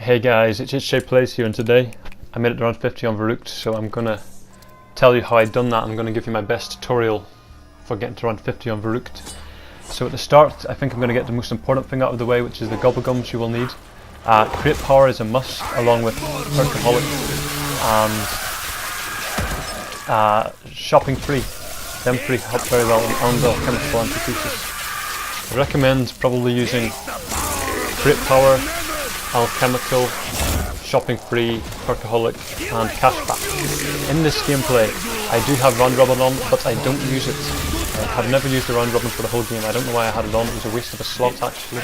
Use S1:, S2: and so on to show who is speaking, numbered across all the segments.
S1: Hey guys, it's HJ Plays here, and today I made it to round 50 on Verruckt, so I'm gonna tell you how I've done that. I'm gonna give you my best tutorial for getting to round 50 on Verruckt. So at the start, I think I'm gonna get the most important thing out of the way, which is the gobblegums you will need. Crate power is a must, along with alcoholic and shopping free. Them three help very well on the chemical antithesis. I recommend probably using crate power, alchemical, shopping free, perkaholic and cashback. In this gameplay I do have round robin on, but I don't use it. I've never used the round robin for the whole game. I don't know why I had it on. It was a waste of a slot actually,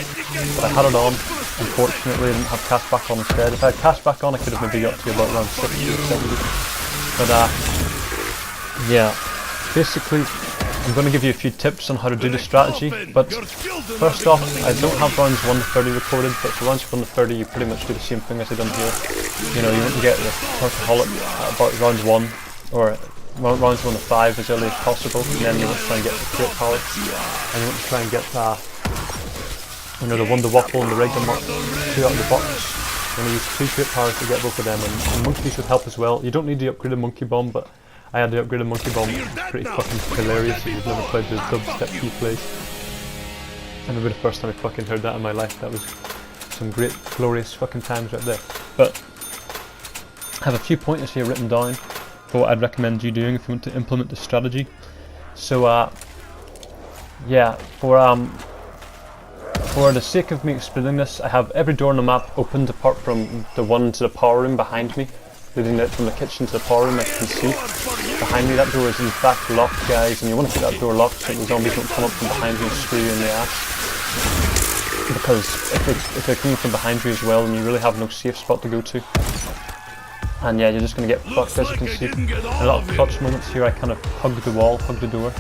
S1: but I had it on. Unfortunately I didn't have cashback on instead. If I had cashback on I could have maybe got to about round 60 or 70. But yeah, basically I'm going to give you a few tips on how to do the strategy, but first off, I don't have rounds 1 to 30 recorded, but for rounds 1 to 30 you pretty much do the same thing as I've done here. You know, you want to get the perkaholic at about round 1, or rounds 1 to 5 as early as possible, and then you want to try and get the crate power, and you want to try and get you know, the Wonder Waffle and the regular mark 2 out of the box. You want to use 2 crate powers to get both of them, and monkeys would help as well. You don't need the upgraded monkey bomb, but I had the upgraded monkey bomb. It's pretty fucking hilarious if you've never played the dubstep key plays. And it'll be the first time I fucking heard that in my life. That was some great, glorious fucking times right there. But I have a few pointers here written down for what I'd recommend you doing if you want to implement the strategy. So yeah, for the sake of me explaining this, I have every door on the map opened apart from the one to the power room behind me. Leading it from the kitchen to the power room, as you can see. Behind me, that door is in fact locked, guys, and you want to keep that door locked so the zombies don't come up from behind you and screw you in the ass. Because if they're coming from behind you as well, then you really have no safe spot to go to. And yeah, you're just going to get fucked, as you can see. In a lot of clutch moments here, I kind of hug the wall, hug the door.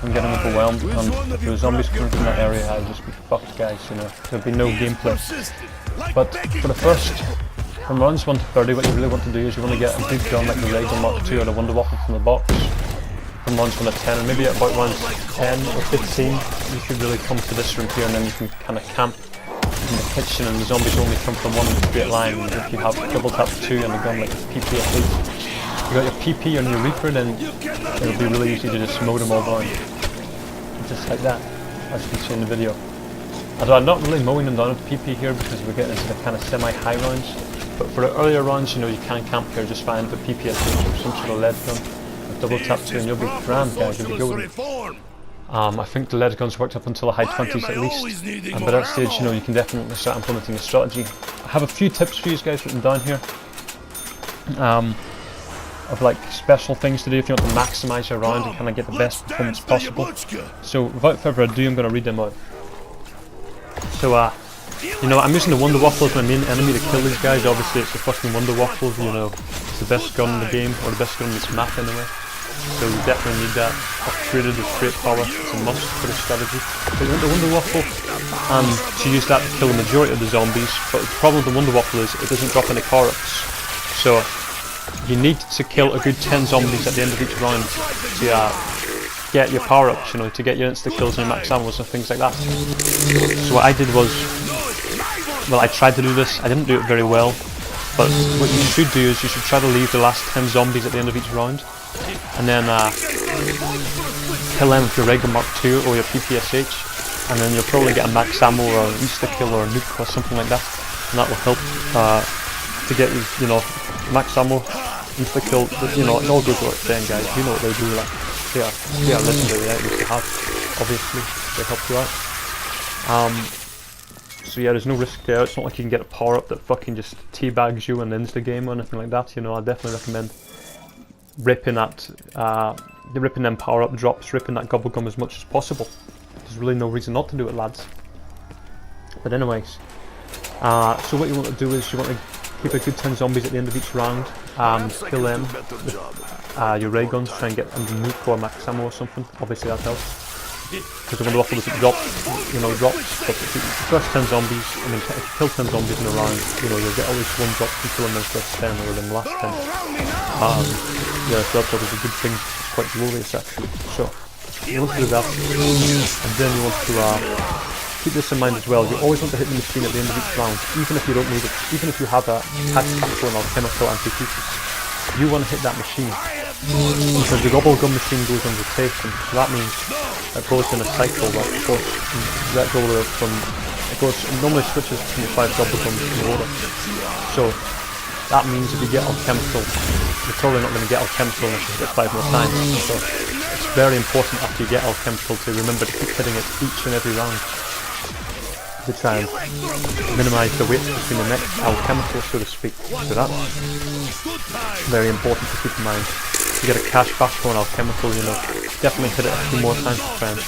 S1: I'm getting overwhelmed, and if there were zombies coming from that area, I'd just be fucked, guys, you know. There'd be no gameplay. But for the first, from rounds 1 to 30, what you really want to do is you want to get a big gun like the Lego Mark 2 or the Wonder Waffle from the box. From rounds 1 to 10, and maybe at about rounds 10 or 15, you should really come to this room here, and then you can kind of camp in the kitchen, and the zombies only come from one straight line. And if you have double tap 2 and a gun like the PP at least, you got your PP on your Reaper, then it'll be really easy to just mow them all down. Just like that, as you can see in the video. Although I'm not really mowing them down with PP here because we're getting into the kind of semi-high rounds. But for the earlier rounds, you know, you can camp here just fine with the PPSH or some sort of lead gun. With double tap 2 and you'll be grand, guys, you'll be golden. I think the lead guns worked up until the high 20s at least. And by that stage, you know, you can definitely start implementing a strategy. I have a few tips for you guys written down here. Of like special things to do if you want to maximise your round and kind of get the best performance possible. So without further ado, I'm going to read them out. So you know, I'm using the Wonder Waffle as my main enemy to kill these guys. Obviously it's the fucking Wonder Waffle, you know, it's the best gun in the game, or the best gun in this map anyway. So you definitely need that upgraded with crate power, it's a must for the strategy. But you want the Wonder Waffle, and to use that to kill the majority of the zombies, but the problem with the Wonder Waffle is it doesn't drop any power-ups. So you need to kill a good 10 zombies at the end of each round to get your power-ups, you know, to get your insta-kills and your max ammos and things like that. So what I did was, well, I tried to do this, I didn't do it very well, but what you should do is you should try to leave the last 10 zombies at the end of each round, and then kill them with your regular Mark 2 or your PPSH, and then you'll probably get a max ammo or an insta-kill or a nuke or something like that, and that will help to get you know, max ammo, insta-kill, you know, it all goes without saying, guys, you know what they do, like, they are legendary items to have, obviously, they help you out. So yeah, there's no risk there. It's not like you can get a power up that fucking just teabags you and ends the game or anything like that. You know, I definitely recommend ripping them power up drops, ripping that gobblegum as much as possible. There's really no reason not to do it, lads. But anyways, so what you want to do is you want to keep a good 10 zombies at the end of each round, kill them with your ray guns, try and get them to nuke or max ammo or something. Obviously that helps. Because the Wonder Waffle doesn't drop, you know, drops, but if you first 10 zombies, I mean, if you kill 10 zombies in a round, you know, you'll get at least 1 drop from killing them first 10 or them last 10. Yeah, so that's obviously a good thing, it's quite glorious actually. So, you want to do that, and then you want to keep this in mind as well. You always want to hit the machine at the end of each round, even if you don't need it. Even if you have a catch-back or chemical antithesis, you want to hit that machine. Because the gobblegum machine goes on rotation, so that means it goes in a cycle that goes it normally switches between the 5 gobblegums in order. So that means if you get alchemical, you're probably not going to get alchemical unless you hit it 5 more times. So it's very important after you get alchemical to remember to keep hitting it each and every round to try and minimise the weight between the next alchemical, so to speak. So that's very important to keep in mind. If you get a cash back for an alchemical, you know, definitely hit it a few more times to try and,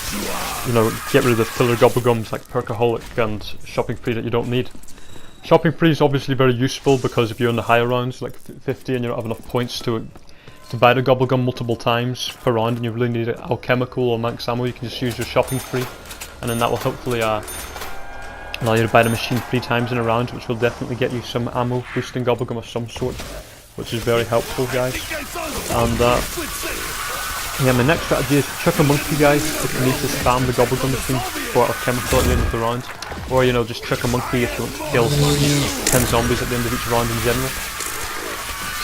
S1: you know, get rid of the filler gobblegums like Perkaholic and Shopping Free that you don't need. Shopping Free is obviously very useful because if you're in the higher rounds, like 50, and you don't have enough points to buy the gobblegum multiple times per round and you really need alchemical or max ammo, you can just use your Shopping Free, and then that will hopefully allow you to buy the machine 3 times in a round, which will definitely get you some ammo boosting gobblegum of some sort, which is very helpful, guys. And yeah, my next strategy is chuck a monkey, guys, if you need to spam the gobblegum machine for alchemical at the end of the round, or you know, just chuck a monkey if you want to kill 10 zombies at the end of each round in general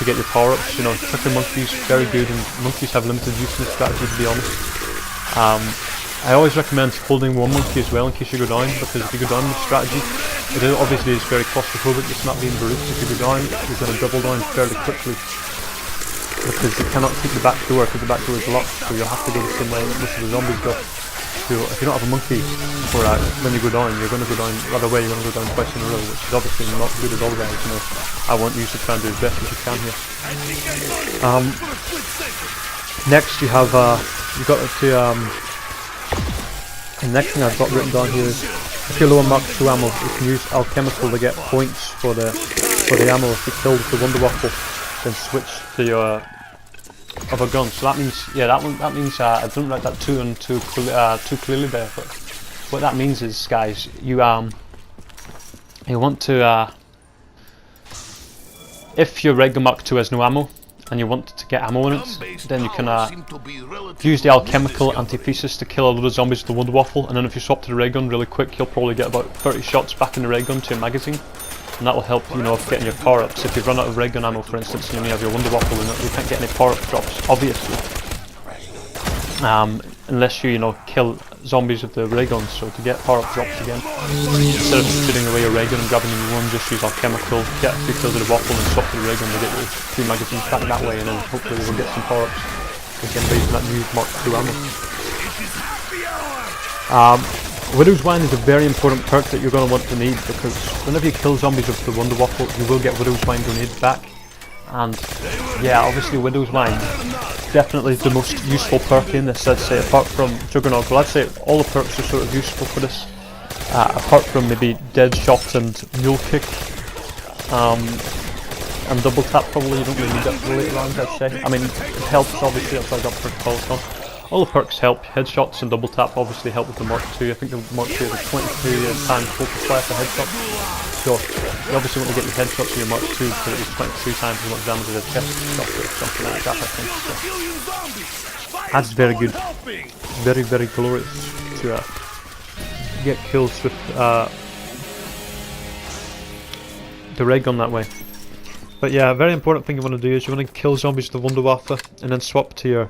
S1: to get your power-ups. You know, chuck a monkey's very good, and monkeys have limited use in this strategy, to be honest. I always recommend holding one monkey as well in case you go down, because if you go down in this strategy, it obviously is very claustrophobic, this map being Verruckt. If you go down, you're going to double down fairly quickly, because you cannot keep the back door, because the back door is locked, so you'll have to go the same way most of the zombies go. So if you don't have a monkey for when you go down, you're going to go down right away, you're going to go down twice in a row, which is obviously not good at all, guys. You know, I want you to try and do as best as you can here. Next you have, you've got to, the next thing I've got written down here is if you're low on Mark 2 ammo, you can use alchemical to get points for the ammo. If you kill the Wonder Waffle, then switch to your other gun. So that means, yeah, that means I don't write that too clearly there, but what that means is, guys, you want to if your regular Mark 2 has no ammo and you want to get ammo in it, then you can use the alchemical antithesis to kill a load of zombies with the Wonder Waffle, and then if you swap to the ray gun really quick, you'll probably get about 30 shots back in the ray gun to your magazine, and that will help, you know, getting your power-ups. If you run out of ray gun ammo, for instance, and you only have your Wonder Waffle in it, you can't get any power-up drops, obviously, unless you know, kill zombies with the ray gun. So to get power-up drops again, instead of just shooting away your ray gun and grabbing a new one, just use alchemical, get a few kills with the waffle and swap to the ray gun to get your 2 magazines back that way, and then hopefully we'll get some power-ups again by using that new Mark 2 ammo. Widow's Wine is a very important perk that you're going to want to need, because whenever you kill zombies with the Wonder Waffle, you will get Widow's Wine grenades back. And yeah, obviously Widow's Wine, definitely the most useful perk in this, I'd say, apart from Juggernaut. Well, I'd say all the perks are sort of useful for this, apart from maybe Dead Shot and Mule Kick, and Double Tap. Probably you don't really need that for the later rounds, I'd say. I mean, it helps, obviously, that's why I got perk on. All the perks help. Headshots and Double Tap obviously help with the Mark 2. I think the Mark 2 has a 22 times focus fire for headshot. So you obviously want to get your headshots with your Mark 2 so that it's 22 times as much damage as a chest shot or something like that, I think. So that's very good. Very, very glorious to get kills with the ray gun that way. But yeah, a very important thing you want to do is you want to kill zombies with the Wonder Waffle and then swap to your...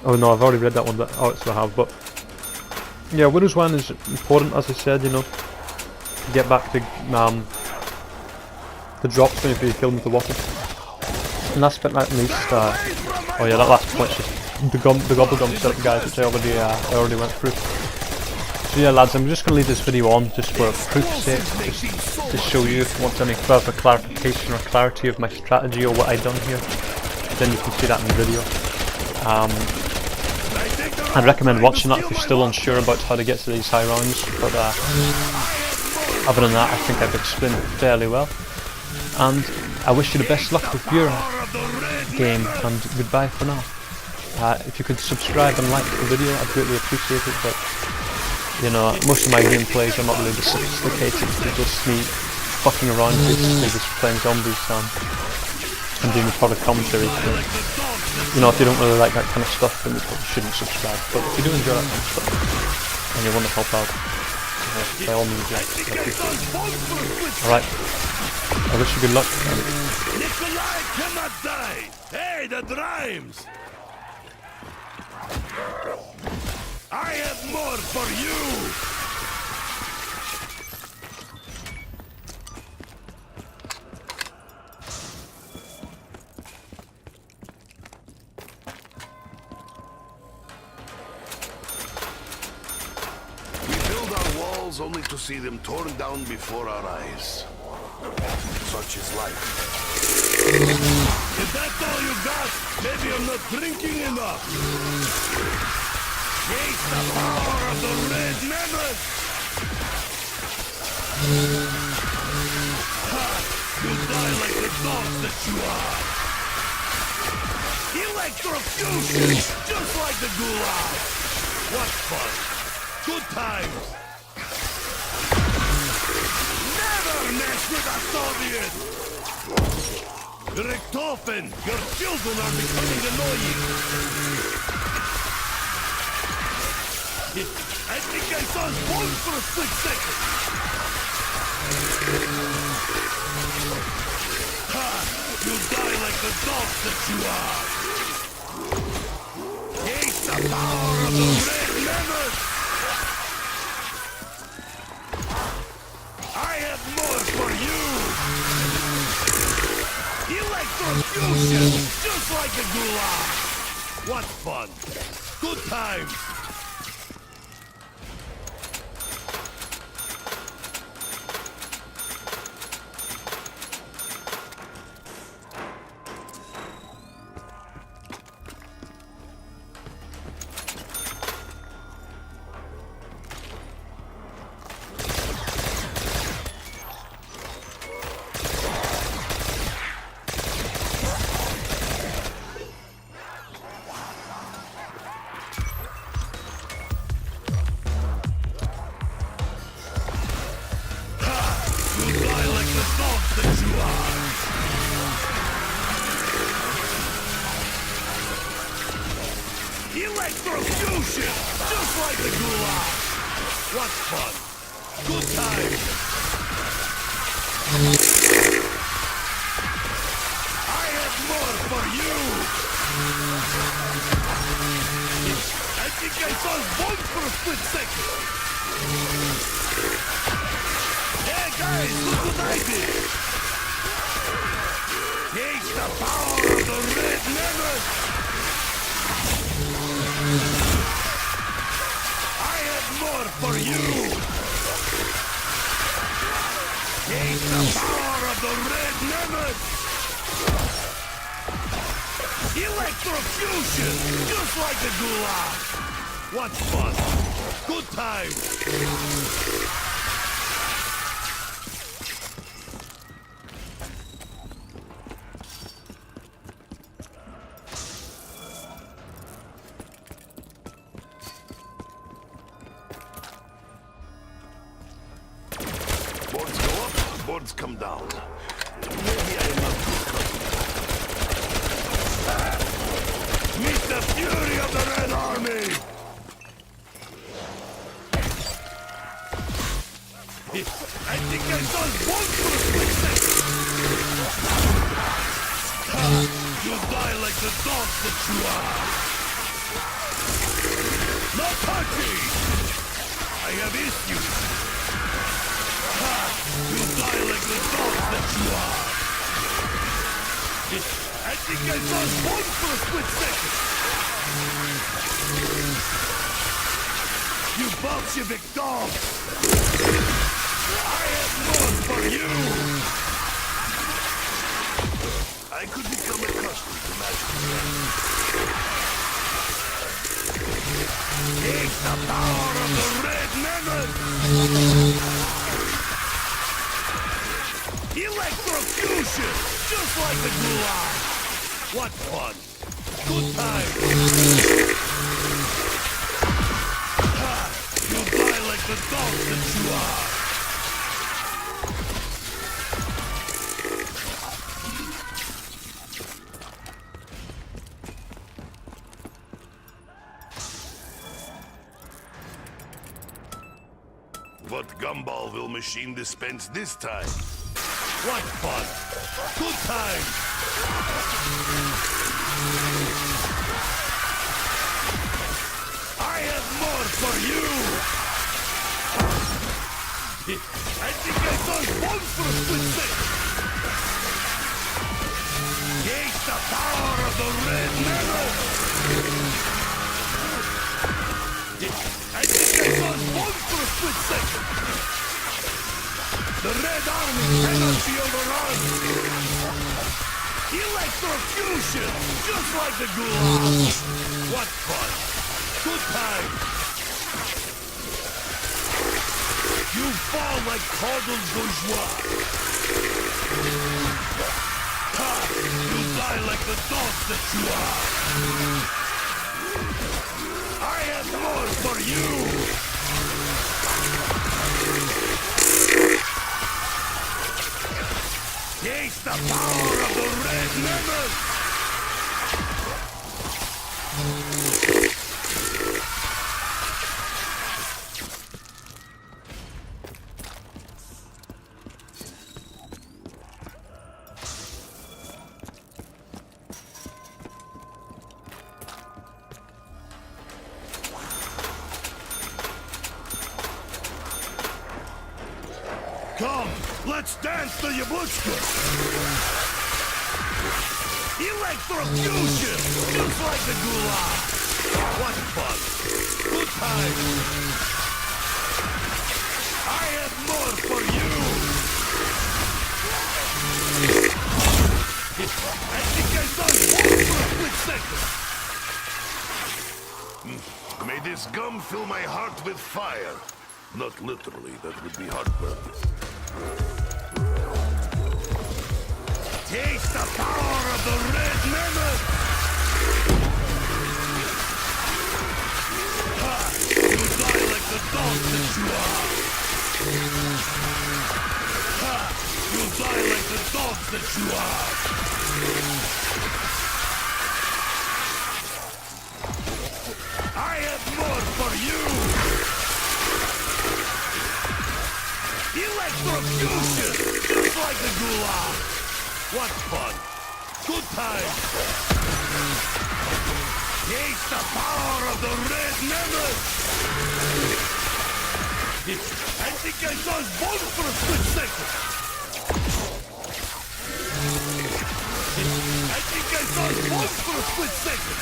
S1: Oh no, I've already read that one, but oh, it's I have. But yeah, Widow's Wine is important, as I said, you know, to get back the drops when you kill them with the waffle. And last but not least, oh yeah, that last point's just the gobblegum setup, guys, which I already went through. So yeah, lads, I'm just going to leave this video on just for proof's sake, just to show you if you want any further clarification or clarity of my strategy or what I've done here. Then you can see that in the video. I'd recommend watching that if you're still unsure about how to get to these high rounds, but other than that, I think I've explained it fairly well. And I wish you the best luck with your game, and goodbye for now. If you could subscribe and like the video, I'd greatly appreciate it, but you know, most of my gameplays are not really sophisticated, it's just me fucking around, basically just playing zombies and doing the product commentary. So, you know, if you don't really like that kind of stuff, then you probably shouldn't subscribe. But if you do enjoy that kind of stuff and you want to help out, by all means, yeah. Alright. I wish you good luck.
S2: Nikolai cannot die! Hey, that rhymes! I have more for you! We build our walls only to see them torn down before our eyes. Such is life. If that's all you got, maybe I'm not drinking enough. Face the power of the red mammoth! Ha! You'll die like the dogs that you are! Electrocution! Just like the gulag! What fun! Good times! Never mess with a Soviet! Richtofen, your children are becoming annoying! I think I saw his one for a split second! Ha! You'll die like the dogs that you are! Taste the power of the red mammoth! I have more for you! Electrocution! Just like a gulag! What fun! Good times! Electrocution! Just like the gulag! What fun! Good times! I have more for you! I think I saw one for a split second! Hey guys, look what I did! Taste the power of the red mammoth! I have more for you! Taste the power of the red mammoth! Electrocution! Just like the gulag! What fun! Good times! Boards go up, boards come down. Maybe I am not good company. Meet the fury of the Red Army! I think I saw one for a split second! You'll die like the dogs that you are! Not touching! I have issues! You'll die like the dogs that you are! I think I saw one for a split second! You Bolshevik dogs! I have more for you! I could become accustomed to magic. Take the power of the red mammoth! Electrocution! Just like the gulag! What fun! Good time! Ha! You'll die like the dogs that you are! what gumball will machine dispense this time. What fun! Good time! I have more for you! I think I saw one for a split second! Taste the power of the red metal! I think I saw one for a split second! The Red Army cannot be overrun! Electrocution! Just like the Gulag! What fun! Good time! You fall like coddled bourgeois! Ha! You die like the dogs that you are! I have more for you! Taste the power of the red menace! Come, let's dance the Yabuchka! Electrocution! Just like the Gulag! What fun! Good time! I have more for you! I think I saw one for a split second! May this gum fill my heart with fire. Not literally, that would be heartburn. Taste the power of the red menace! Ha! You die like the dog that you are! Ha! You die like the dogs that you are! I have more for you! Electrocution! Just like the Gulag! What fun! Good time! Taste the power of the red menace! I think I saw his bone for a split second! I think I saw his bone for a split second!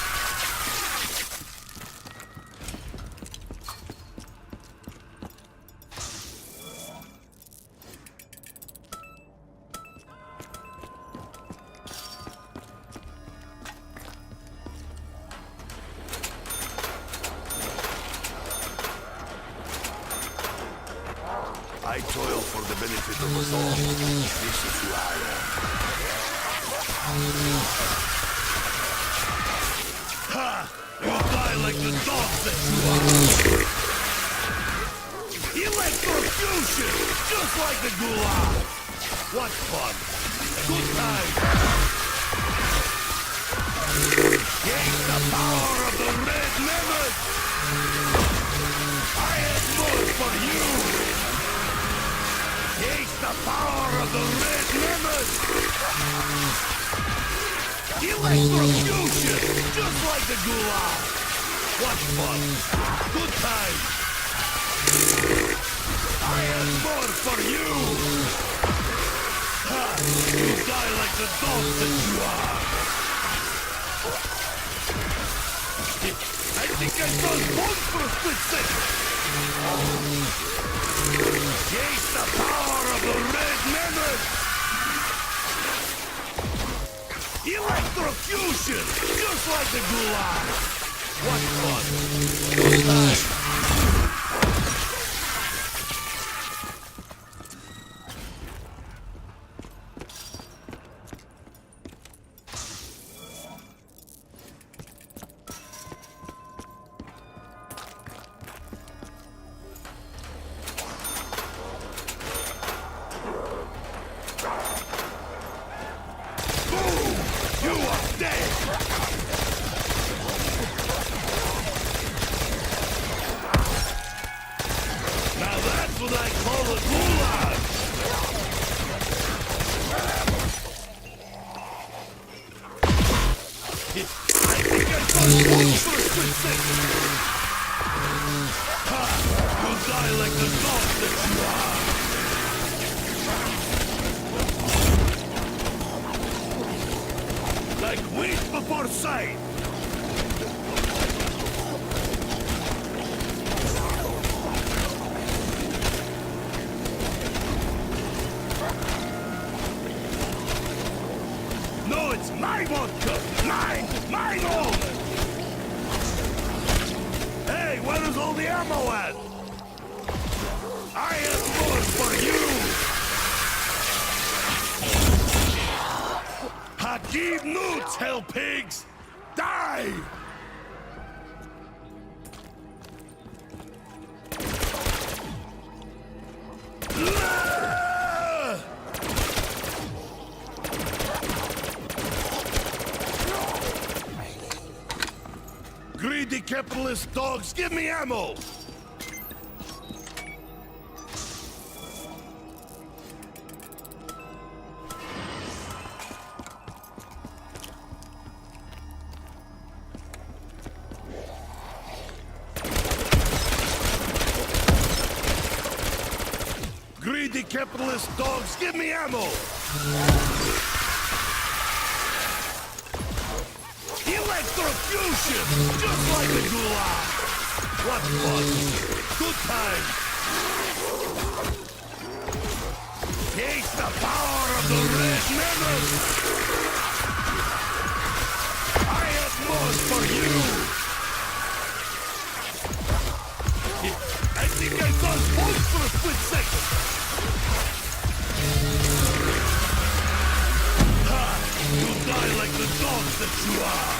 S2: I toil for the benefit of us all. This is who I am. Ha! You die like the dogs that you are! Electrocution! Just like the Gulag! What fun! Good time! Take the power of the red menace! I have more for you! Taste the power of the red menace! Electrocution! Just like the Gulag! What fun! Good time! I have more for you! Ha! You die like the dogs that you are! I think I saw one for a split second! Taste the power of the red menace! Electrocution! Just like the Gulag! What fun! Good time! What I a goulash! I think I saw smoke for a split second! Ha! You'll die like the dog that you are! Like wheat before sight! No, it's my vodka! Mine! Mine all! Hey, where is all the ammo at? I have more for you! Hakeem Newts, hell pigs! Die! Greedy capitalist dogs, give me ammo! Greedy capitalist dogs, give me ammo! Electrocution! Just like the goulash! What fun! Good time! Taste the power of the red menace! I have more for you! I think I saw smoke for a split second! Ha! You'll die like the dogs that you are!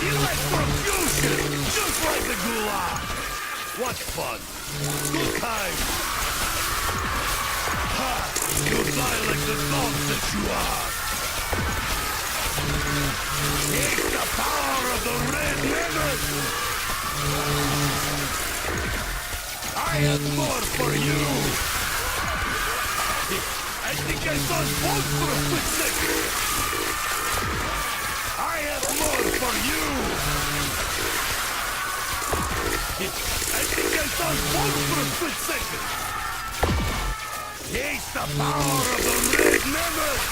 S2: Electrocution! Just like the goulash! What fun! Good time! Ha! You'll die like the dogs that you are! Take the power of the red menace! I have more for you! I think I saw smoke for a split second! I have more for you! I think I saw smoke for a split second! Taste the power of the red menace!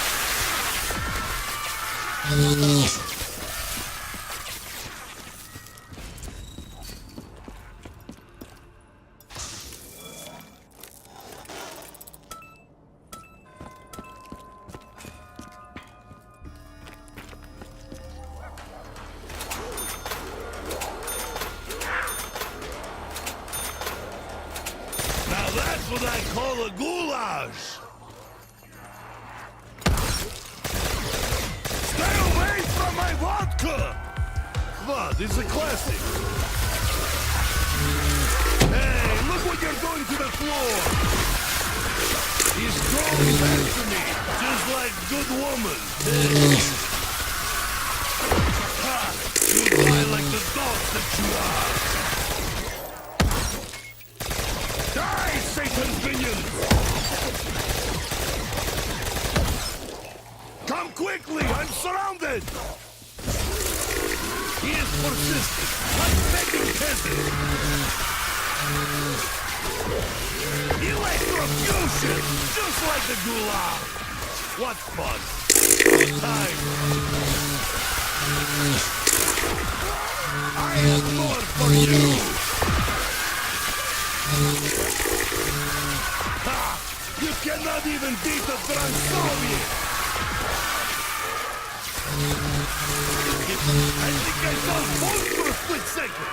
S2: That's what I call a goulash! Stay away from my vodka! What, it's a classic! Hey, look what you're doing to the floor! He's crawling back to me, just like good woman! Ha! You die like the dogs that you are! Die, Satan's minions! Come quickly! I'm surrounded! He is persistent, like begging peasant! Electrocution! Just like the goulash! What fun! Good time! I have more for you! Ha! You cannot even beat a drunk Soviet! I think I saw smoke for a split second!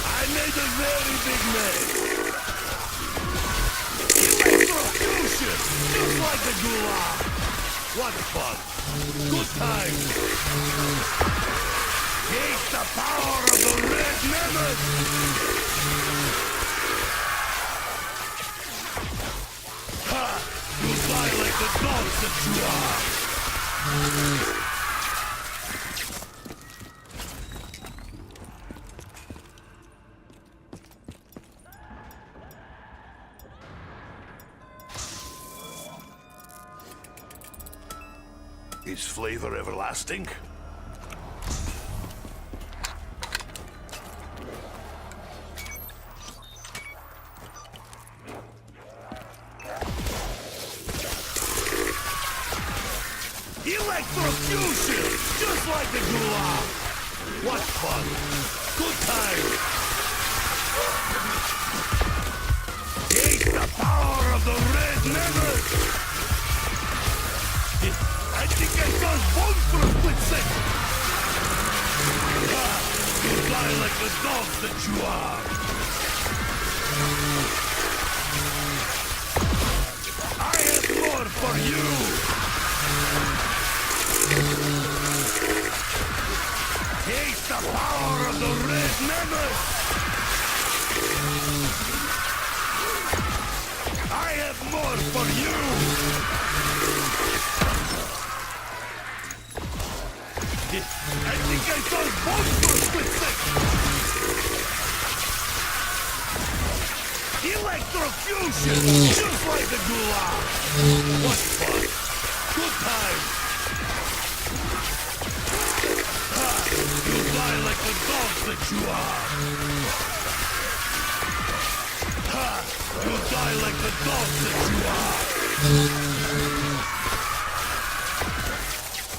S2: I made a very big mess! Electrocution! Just like the goulash! What fun! Good time! Take the power of the red menace! Ha! You die like the dogs that you are! Is flavor everlasting? Electrocution! Just like the gulag! What fun! Good time! Taste the power of the red memory! I think I saw his bones for a split second! Ah, you die like the dogs that you are! I have more for you! Taste the power of the red memory! I have more for you! I think I saw his bones for a split second! Electrocution! Just like the gulag! What fun! Good time! You die like the dogs that you are! Ha! You die like the dogs that you are!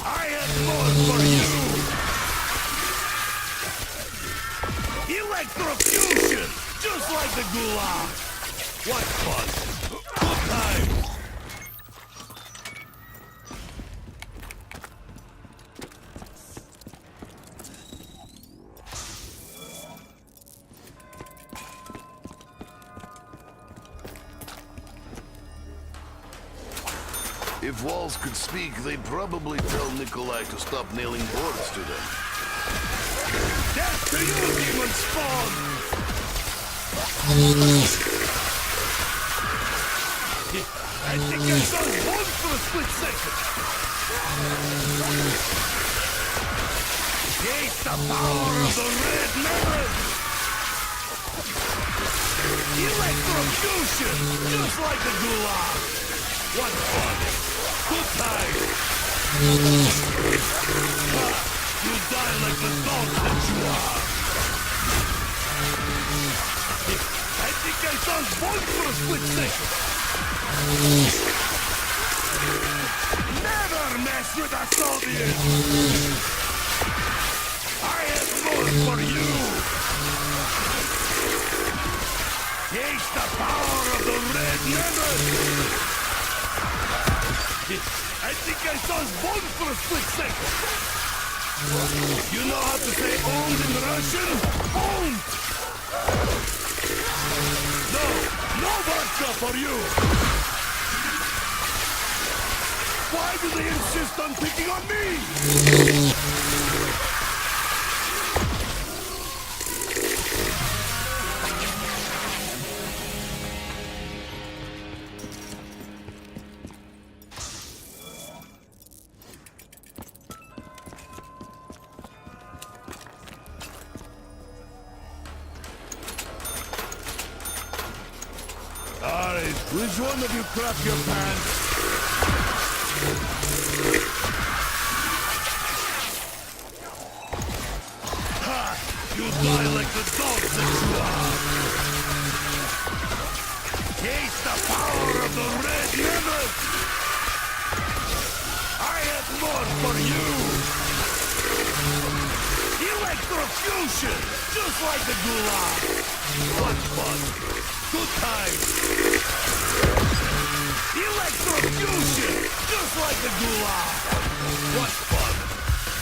S2: I have more for you! Electrocution! Just like the gulag! What fun! Good time! If walls could speak, they'd probably tell Nikolai to stop nailing boards to them. Death to you, demon spawn! I think I saw his bones for a split second! Taste the power of the red memory! Electrocution! Just like the gulag! What fun! Good time! You die like the dog that you are! I think I saw his voice for a split second! Never mess with a Soviet! I have more for you! Taste the power of the red memory! I think I saw his bones for a split second. You know how to say owned in Russian? Owned! No vodka for you! Why do they insist on picking on me? Alright, which one of you crapped your pants? Ha! You die like the dogs that you are! Taste the power of the red liver! I have more for you! Electrocution! Just like the gulag! What fun! Good time! Electrocution! Just like the gulag! What fun!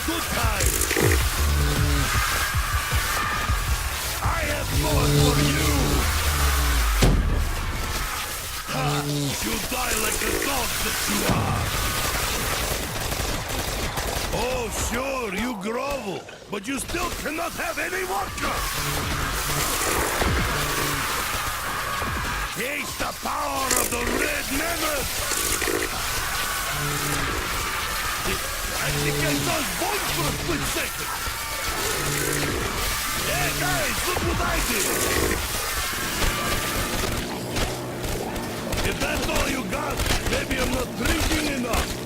S2: Good time! I have more for you! Ha! You die like the dogs that you are! Oh, sure, you grovel, but you still cannot have any vodka! Taste the power of the red memory! I think I saw his voice for a split second! Hey guys, look what I did! If that's all you got, maybe I'm not drinking enough!